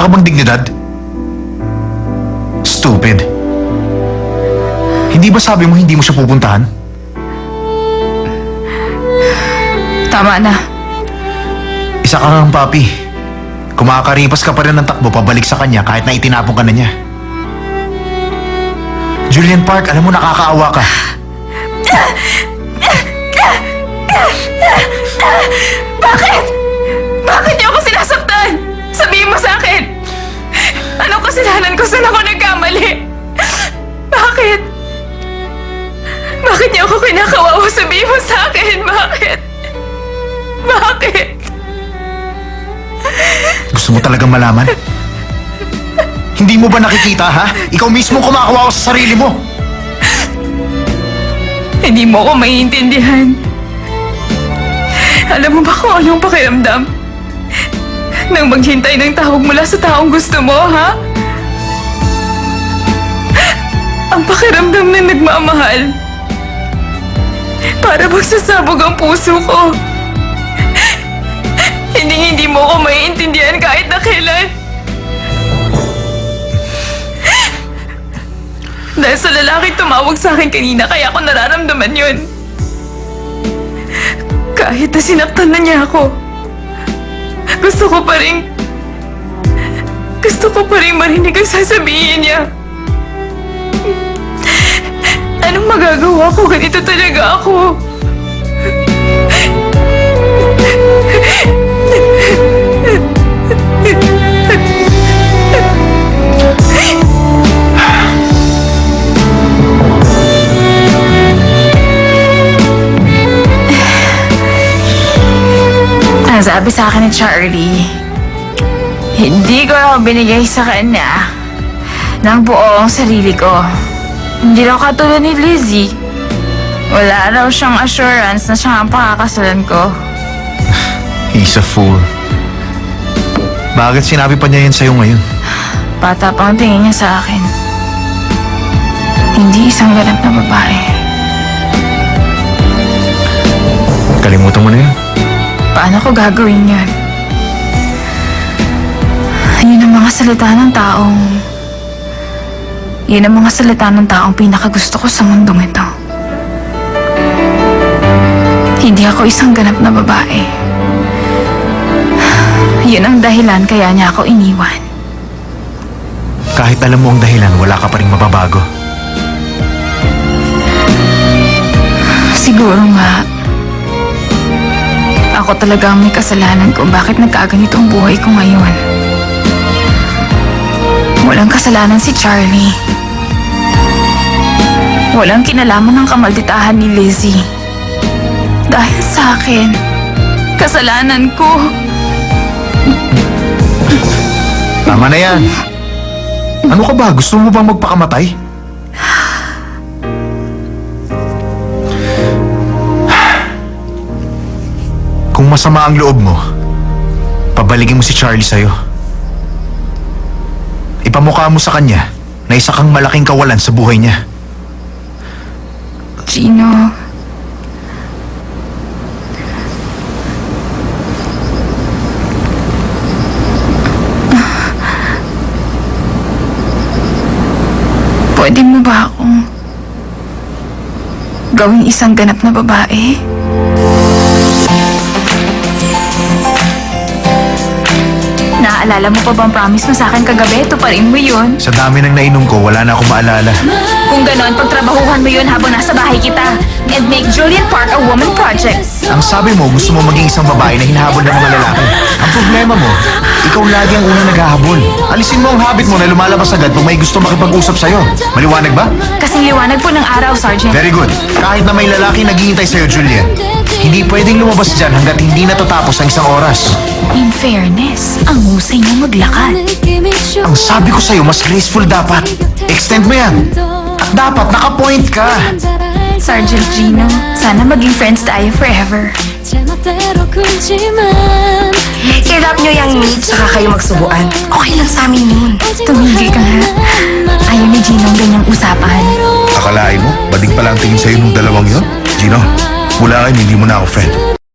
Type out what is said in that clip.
Wala ka bang dignidad? Stupid. Hindi ba sabi mo hindi mo siya pupuntahan? Tama na. Isa ka kang papi. Kumakaripas ka pa rin ng takbo pabalik sa kanya kahit na itinapon ka na niya. Julian Park, alam mo nakakaawa ka. Bakit? Bakit niyo ako sinasaktan? Sabihin mo sa akin! Anong kasalanan ko? Saan ako nagkamali? Bakit? Bakit niyo ako kinakawawa? Sabihin mo sa akin! Bakit? Bakit? Gusto mo talagang malaman? Hindi mo ba nakikita, ha? Ikaw mismo kumakawawa sa sarili mo. Hindi mo ako maiintindihan. Alam mo ba kung anong pakiramdam? Nang maghintay ng tawag mula sa taong gusto mo, ha? Ang pakiramdam na nagmamahal. Para bang sasabog ang puso ko. Hindi mo ako maiintindihan kahit na kailan. Dahil sa lalaking tumawag sa akin kanina, kaya ako nararamdaman yun. Kahit na sinaktan na niya ako, gusto ko pa rin marinig ang sasabihin niya. Anong magagawa ko? Ganito talaga ako. Ang sabi sa akin ni Charlie, hindi ko raw binigay sa kanya ng buong sarili ko. Hindi raw katulad ni Lizzie. Wala raw siyang assurance na siya ang pakakasalan ko. He's a fool. Bakit sinabi pa niya yan sa'yo ngayon? Bata pang tingin niya sa akin. Hindi isang ganap na babae. Kalimutan mo na yun. Paano ko gagawin yan? Yun ang mga salita ng taong... Yun ang mga salita ng taong pinakagusto ko sa mundong ito. Hindi ako isang ganap na babae. Yun ang dahilan kaya niya ako iniwan. Kahit alam mo ang dahilan, wala ka pa rin mababago. Siguro nga, ako talaga ang may kasalanan kung bakit nagkaganito ang buhay ko ngayon. Walang kasalanan si Charlie. Walang kinalaman ng kamalditahan ni Lizzie. Dahil sa akin, kasalanan ko. Tama na yan. Ano ka ba? Gusto mo bang magpakamatay? Kung masama ang loob mo, pabaligin mo si Charlie sa'yo. Ipamukha mo sa kanya na isa kang malaking kawalan sa buhay niya. Gino. Pwede mo ba akong gawing isang ganap na babae? Naaalala mo pa bang promise mo sa akin kagabi? Tuparin mo yun. Sa dami ng nainom ko, wala na akong maalala. Kung ganon, pagtrabahuhan mo yun habang nasa bahay kita. And make Julian Park a woman project. Ang sabi mo, gusto mo maging isang babae na hinahabol ng mga lalaki. Ang problema mo, ikaw lagi ang unang naghahabol. Alisin mo ang habit mo na lumalabas agad kung may gusto makipag-usap sa'yo. Maliwanag ba? Kasing liwanag po ng araw, Sergeant. Very good. Kahit na may lalaki naghihintay sa'yo, Julian, hindi pwedeng lumabas dyan hanggat hindi natatapos ang isang oras. In fairness, ang husay mo maglakad. Ang sabi ko sa'yo, mas graceful dapat. Extend mo yan. At dapat naka-point ka. Sergeant Gino, sana maging friends tayo forever. I-rap nyo yung meat saka kayo magsubuan. Okay lang sa amin yun. Tumigil ka nga. Ayaw ni Gino ang ganyang usapan. Akalain mo, bading pala ang tingin sa'yo nung dalawang yon? Gino, mula ngayon hindi mo na ako friend.